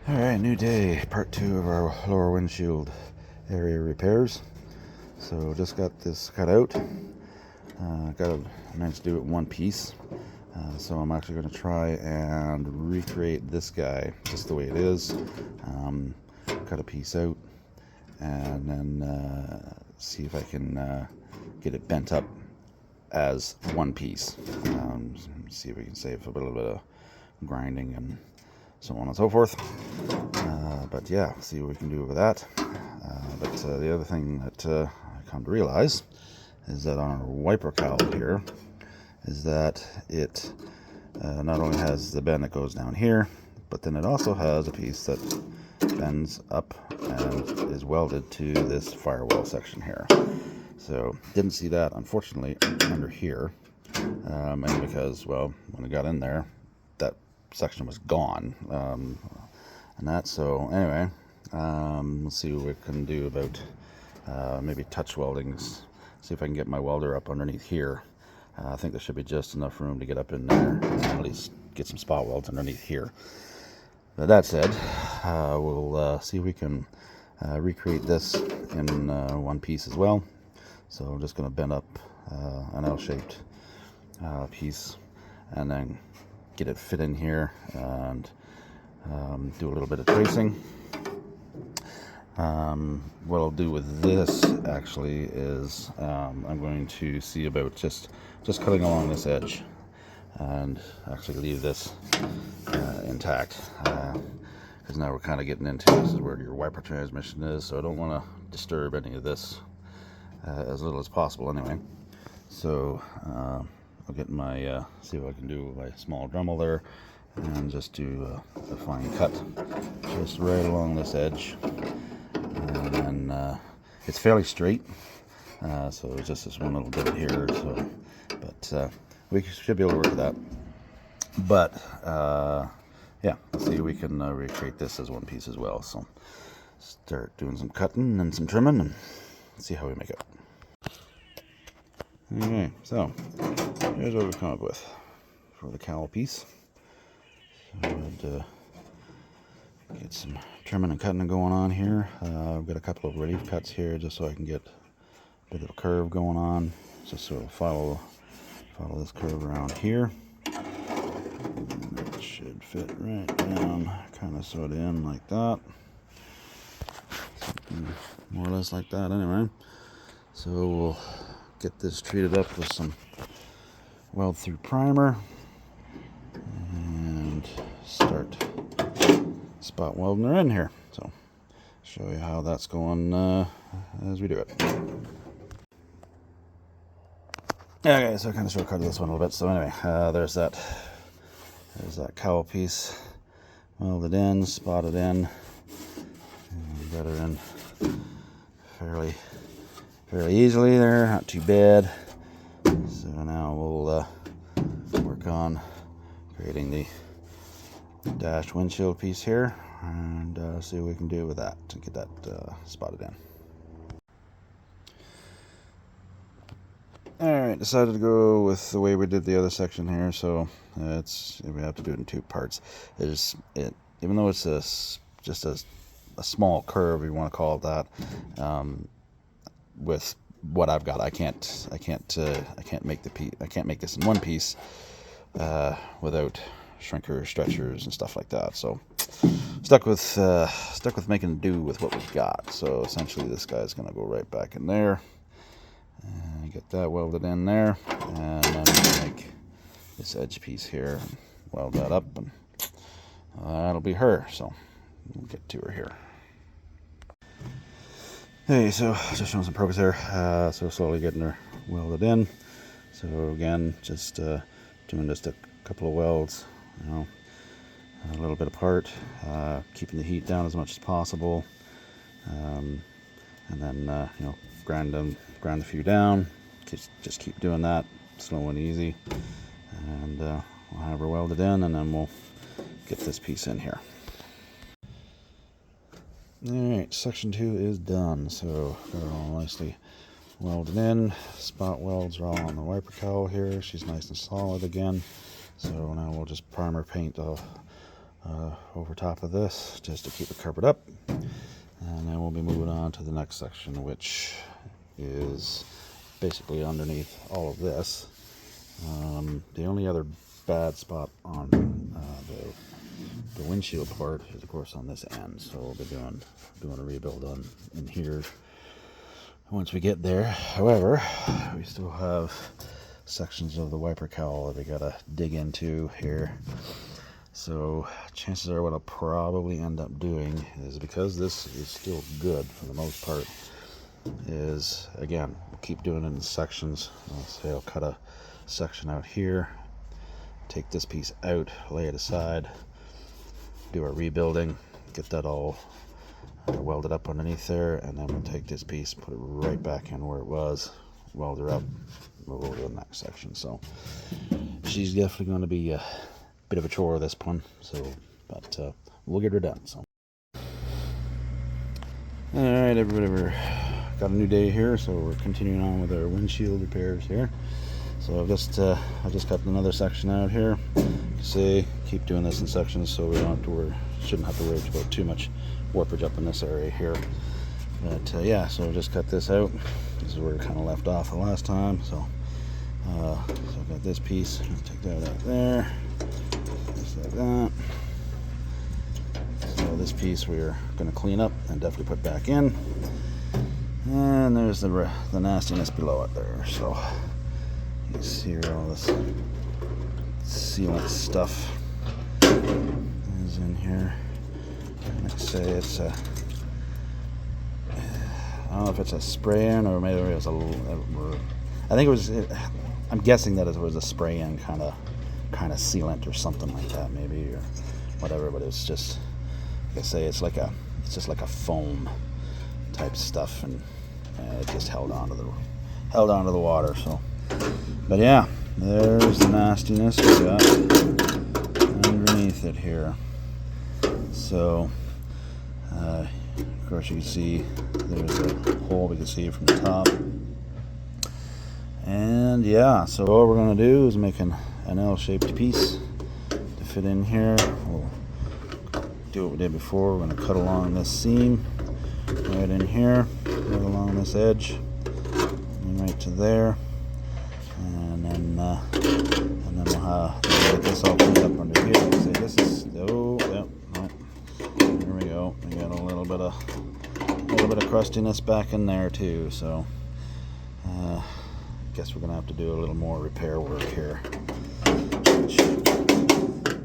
Alright, new day, part 2 of our lower windshield area repairs. So just got this cut out. Managed to do it in one piece. So I'm actually going to try and recreate this guy just the way it is. Cut a piece out and then see if I can get it bent up as one piece. See if we can save a little bit of grinding and so on and so forth. But yeah, see what we can do with that. But the other thing that I come to realize is that on our wiper cowl here is that it not only has the bend that goes down here, but then it also has a piece that bends up and is welded to this firewall section here. So didn't see that, unfortunately, under here, mainly because, well, when I got in there, that section was gone, and that. So anyway, let's see what we can do about maybe touch weldings. See if I can get my welder up underneath here. I think there should be just enough room to get up in there and at least get some spot welds underneath here. But that said, we'll see if we can recreate this in one piece as well. So I'm just going to bend up an L-shaped piece and then get it fit in here and do a little bit of tracing. What I'll do with this actually is I'm going to see about just cutting along this edge and actually leave this intact, because now we're kind of getting into this is where your wiper transmission is, so I don't want to disturb any of this as little as possible anyway. So I'll get my see what I can do with my small Dremel there and just do a fine cut just right along this edge, and then it's fairly straight, so it's just this one little bit here. So, but we should be able to work with that. But yeah, let's see if we can recreate this as one piece as well. So start doing some cutting and some trimming and see how we make it. Okay, so here's what we've come up with for the cowl piece. So I'd get some trimming and cutting going on here. I've got a couple of relief cuts here just so I can get a bit of a curve going on, just so it'll follow this curve around here. And it should fit right down, kind of sort of in like that. Something more or less like that anyway. So we'll get this treated up with some weld through primer and start spot welding her in here. So show you how that's going as we do it. Okay, so I kind of shortcutted this one a little bit. So anyway, there's that cowl piece welded in, spotted in, and got her in fairly easily there, not too bad. So now we'll work on creating the dash windshield piece here and see what we can do with that to get that spotted in. Alright, decided to go with the way we did the other section here, so we have to do it in two parts. Even though it's just a small curve, you want to call it that, with what I've got, I can't make this in one piece without shrinkers, stretchers, and stuff like that. So stuck with making do with what we've got. So essentially, this guy's going to go right back in there. And get that welded in there, and then we'll make this edge piece here and weld that up, and that'll be her. So we'll get to her here. Hey, so just showing some progress here. So slowly getting her welded in. So again, just doing just a couple of welds, a little bit apart, keeping the heat down as much as possible, and then grind a few down. Just keep doing that, slow and easy, and we'll have her welded in, and then we'll get this piece in here. Alright, section 2 is done, so got her all nicely welded in. Spot welds are all on the wiper cowl here. She's nice and solid again. So now we'll just primer paint over top of this just to keep it covered up. And then we'll be moving on to the next section, which is basically underneath all of this. The only other bad spot on the windshield part is, of course, on this end. So we'll be doing a rebuild on in here once we get there. However, we still have sections of the wiper cowl that we gotta dig into here. So chances are what I'll probably end up doing is, because this is still good for the most part, is again, we'll keep doing it in sections. Let's say I'll cut a section out here, take this piece out, lay it aside, do our rebuilding, get that all welded up underneath there, and then we'll take this piece, put it right back in where it was, weld her up, move over to the next section. So she's definitely going to be a bit of a chore, this one. So, but we'll get her done. So, all right, everybody, we're got a new day here, so we're continuing on with our windshield repairs here. So I just cut another section out here. See, keep doing this in sections so we don't have to worry, shouldn't have to worry about too much warpage up in this area here. But yeah, so just cut this out. This is where we kind of left off the last time. So I've got this piece. Take that out there, just like that. So this piece we're going to clean up and definitely put back in. And there's the nastiness below it there. So you see where all this sealant stuff is in here. Like I say, it's a, I don't know if it's a spray-in or maybe it was I think it was, I'm guessing that it was a spray-in kind of sealant or something like that, maybe, or whatever. But it's just, like I say, it's just like a foam type stuff, and it just held on to the water. So, but yeah, there's the nastiness we got underneath it here. So of course you can see there's a hole we can see from the top. And yeah, so what we're going to do is make an L-shaped piece to fit in here. We'll do what we did before. We're going to cut along this seam right in here, right along this edge, and right to there, and then we'll get this all cleaned up under here. See, this is, oh, yep, no, there we go. We got a little bit of crustiness back in there too. So guess we're gonna have to do a little more repair work here, which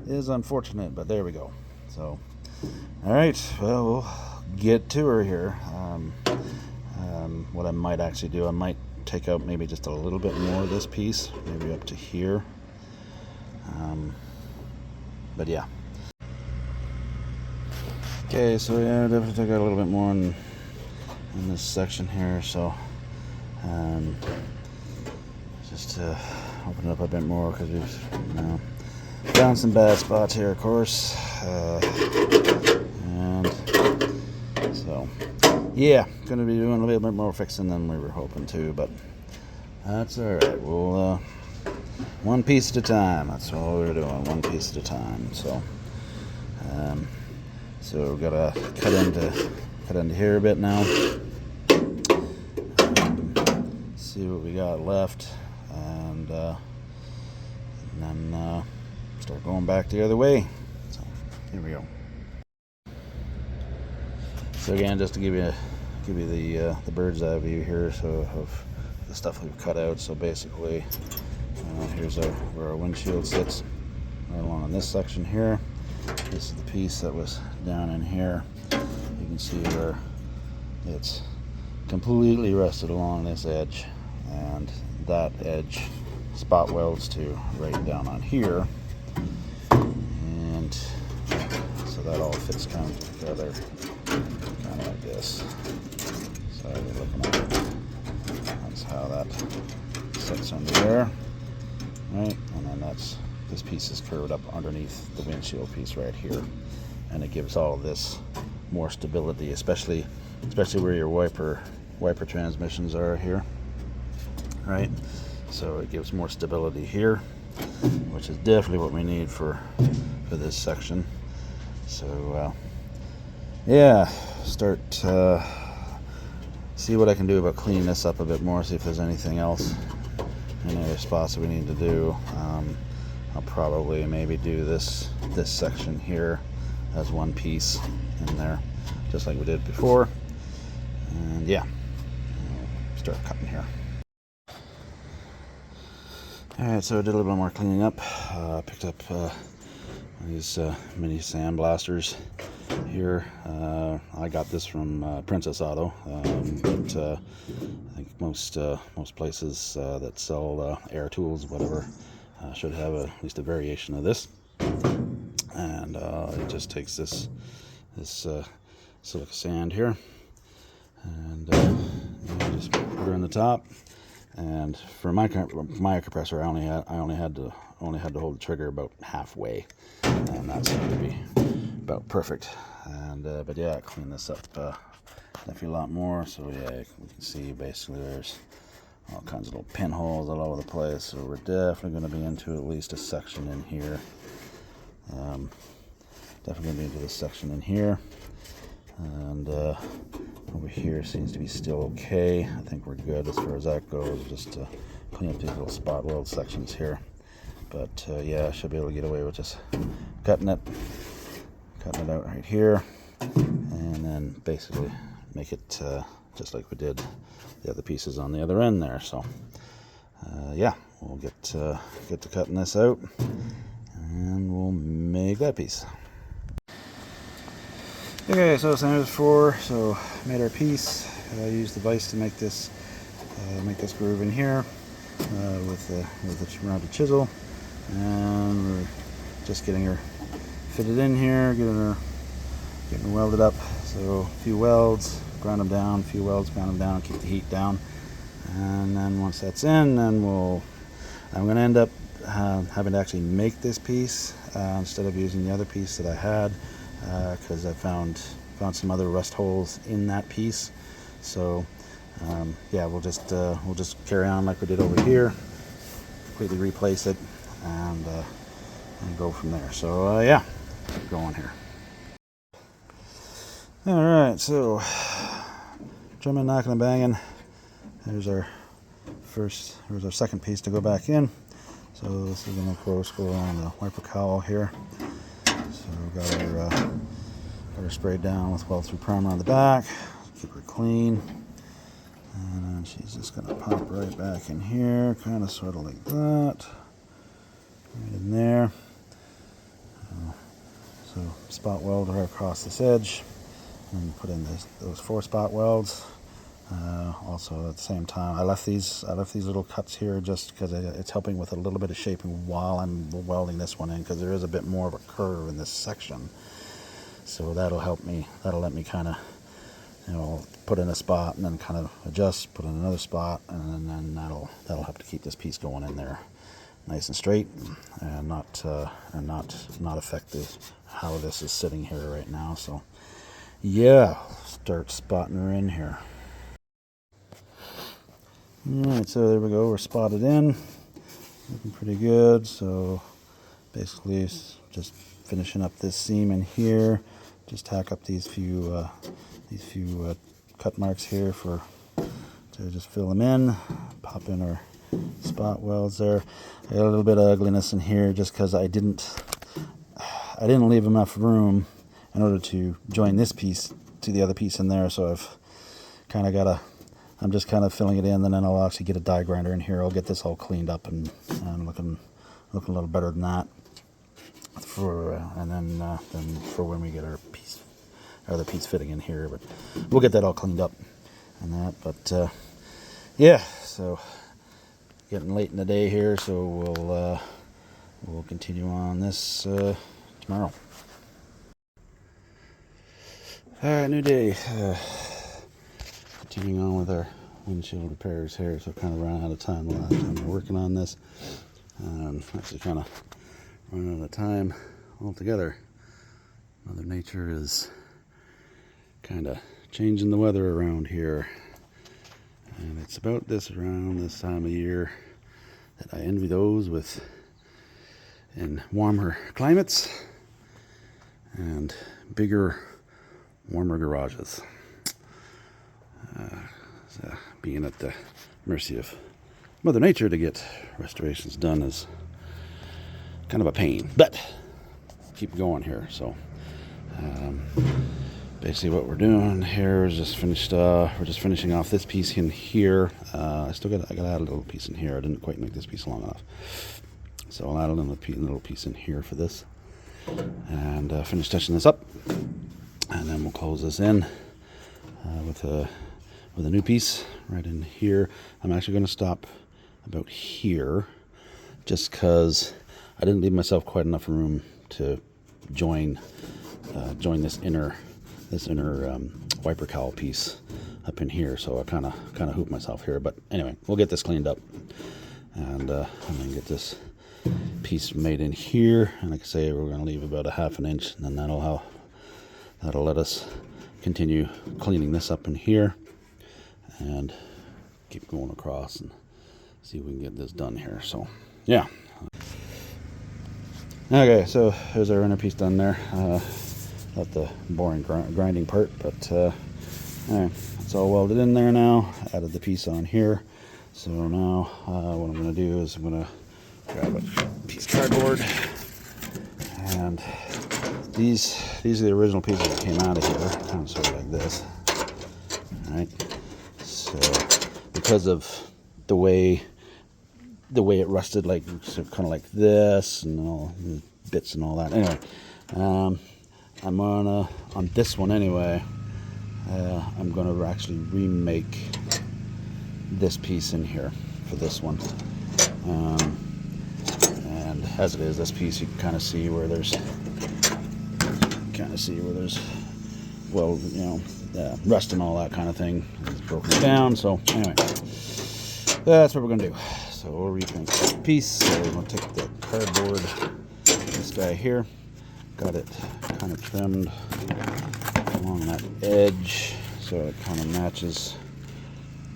is unfortunate, but there we go. So, all right, well, we'll get to her here. What I might actually do, I might take out maybe just a little bit more of this piece, maybe up to here. But yeah. Okay, so yeah, definitely take out a little bit more in this section here. So just to open it up a bit more, because we've found some bad spots here, of course. And so yeah, gonna be doing a little bit more fixing than we were hoping to, but that's all right. We'll one piece at a time. That's all we're doing, one piece at a time. So so we've got to cut into here a bit now. See what we got left, and then start going back the other way. So here we go. So again, just to give you the bird's eye view here, so of the stuff we've cut out. So basically, here's where our windshield sits, right along in this section here. This is the piece that was down in here. You can see where it's completely rusted along this edge, and that edge spot welds to right down on here, and so that all fits kind of together, kind of like this. So you're looking at it, that's how that sits under there, right? And then this piece is curved up underneath the windshield piece right here, and it gives all of this more stability, especially where your wiper transmissions are here, right? So it gives more stability here, which is definitely what we need for this section. So yeah, start see what I can do about cleaning this up a bit more, see if there's anything else, any other spots that we need to do. I'll probably maybe do this section here as one piece in there, just like we did before. And yeah, start cutting here. Alright, so I did a little bit more cleaning up. Picked up these mini sandblasters here. I got this from Princess Auto, but I think most places that sell air tools, whatever, should have at least a variation of this. And it just takes this silica sand here, and you just put her in the top. And for my compressor, I only had to hold the trigger about halfway, and that seemed to be about perfect. And but yeah, I cleaned this up definitely a lot more. So yeah, we can see basically there's all kinds of little pinholes all over the place. So we're definitely going to be into at least a section in here. Definitely going to be into this section in here. And over here seems to be still okay. I think we're good as far as that goes, just to clean up these little spot weld sections here. But yeah, I should be able to get away with just cutting it out right here, and then basically make it just like we did the other pieces on the other end there. So yeah, we'll get to cutting this out, and we'll make that piece. Okay, so same as before. So made our piece. I used the vise to make this groove in here with the rounded chisel, and we're just getting her fitted in here, getting her welded up. So a few welds, ground them down. A few welds, ground them down. Keep the heat down, and then once that's in, then I'm going to end up having to actually make this piece instead of using the other piece that I had. Because I found some other rust holes in that piece. So yeah, we'll just carry on like we did over here, completely replace it, and go from there. So yeah, keep going here. All right, so drumming, knocking, and banging. There's our second piece to go back in. So this is going to go on the wiper cowl here. So we've got her sprayed down with weld-through primer on the back. Keep her clean. And then she's just going to pop right back in here, kind of sort of like that. Right in there. So spot weld her across this edge. And put in those 4 spot welds. Also at the same time, I left these little cuts here just because it's helping with a little bit of shaping while I'm welding this one in, because there is a bit more of a curve in this section. So that'll help me. That'll let me kind of, put in a spot and then kind of adjust, put in another spot, and then that'll help to keep this piece going in there nice and straight, and not affect how this is sitting here right now. So yeah, start spotting her in here. Alright, so there we go, we're spotted in, looking pretty good. So basically just finishing up this seam in here, just tack up these few cut marks here to just fill them in, pop in our spot welds there. I got a little bit of ugliness in here just because I didn't leave enough room in order to join this piece to the other piece in there. So I've kind of I'm just kind of filling it in, and then I'll actually get a die grinder in here. I'll get this all cleaned up and looking a little better than that. And then for when we get our other piece fitting in here, but we'll get that all cleaned up and that. But yeah, so getting late in the day here, so we'll continue on this tomorrow. All right, new day. Continuing on with our windshield repairs here, so kind of ran out of time the last time we were working on this. Actually kind of running out of time altogether. Mother Nature is kind of changing the weather around here, and it's about around this time of year that I envy those in warmer climates. and bigger, warmer garages. So being at the mercy of Mother Nature to get restorations done is kind of a pain, but keep going here. So basically what we're doing here is just we're just finishing off this piece in here. I gotta add a little piece in here. I didn't quite make this piece long enough, so I'll add a little piece in here for this, and finish touching this up, and then we'll close this in with a new piece right in here. I'm actually going to stop about here, just because I didn't leave myself quite enough room to join this inner wiper cowl piece up in here, so I kind of hooped myself here. But anyway, we'll get this cleaned up, and then get this piece made in here. And like I say, we're going to leave about a 1/2 inch, and then that'll let us continue cleaning this up in here and keep going across and see if we can get this done here. So yeah. Okay, so there's our inner piece done there. Not the boring grinding part, but anyway, it's all welded in there now. Added the piece on here. So now what I'm going to do is I'm going to grab a piece of cardboard, and these are the original pieces that came out of here, kind of sort of like this. All right. So because of the way it rusted, like so kind of like this, and all the bits and all that. Anyway, I'm gonna, on this one anyway, I'm gonna actually remake this piece in here for this one. And as it is, this piece, you can kind of see where there's, well, you know, rust and all that kind of thing. It's broken down. So anyway, that's what we're gonna do. So we'll repaint this piece. So we're gonna take the cardboard, this guy here, got it kind of trimmed along that edge, so it kind of matches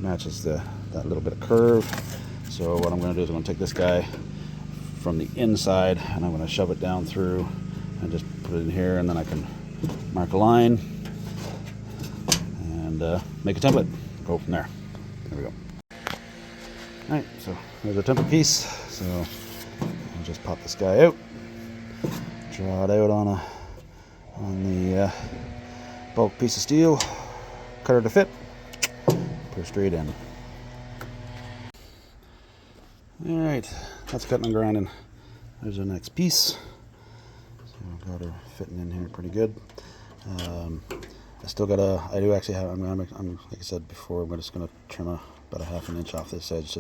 that little bit of curve. So what I'm going to do is I'm going to take this guy from the inside, and I'm going to shove it down through and just put it in here, and then I can mark a line and make a template. Go from there. There we go. All right, so there's a template piece. So I'll just pop this guy out, draw it out on the bulk piece of steel, cutter to fit, put it straight in. All right, that's cutting and grinding. There's our next piece. So I've got her fitting in here pretty good. I do actually have, I'm like I said before, I'm just going to trim about a 1/2 inch off this edge,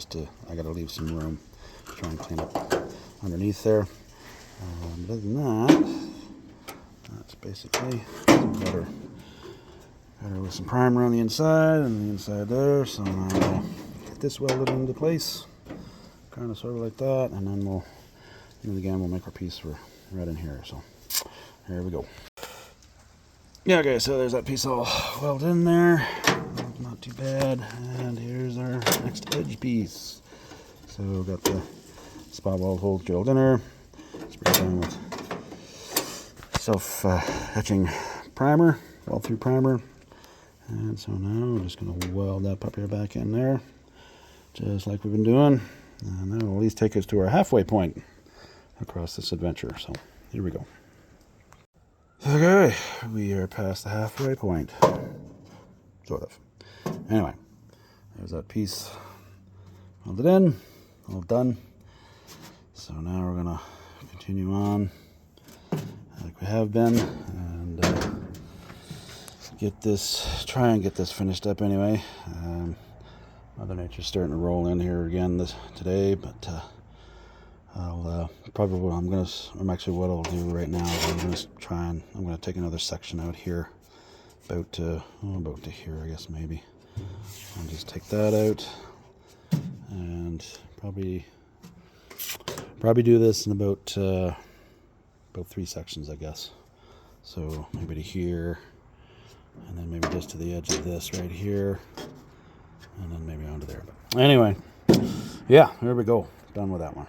I got to leave some room to try and clean up underneath there. Other than that, that's basically got her with some primer on the inside and the inside there. So I'm going to get this welded into place, kind of sort of like that, and then we'll make our piece right in here. So here we go. Yeah, okay, so there's that piece all welded in there. Not too bad. And here's our next edge piece. So we've got the spot weld hole drilled in there. Spray down with self-etching primer, weld through primer. And so now we're just going to weld that puppy back in there, just like we've been doing. And that will at least take us to our halfway point across this adventure. So here we go. Okay, we are past the halfway point, sort of. Anyway, there's that piece welded in, all done. So now we're gonna continue on like we have been, and try and get this finished up anyway. Mother Nature's starting to roll in here again today, but what I'll do right now is I'm gonna take another section out here, about to here, I guess, maybe. I'll just take that out and probably do this in about 3 sections, I guess. So maybe to here, and then maybe just to the edge of this right here, and then maybe onto there. But anyway, yeah, there we go. Done with that one.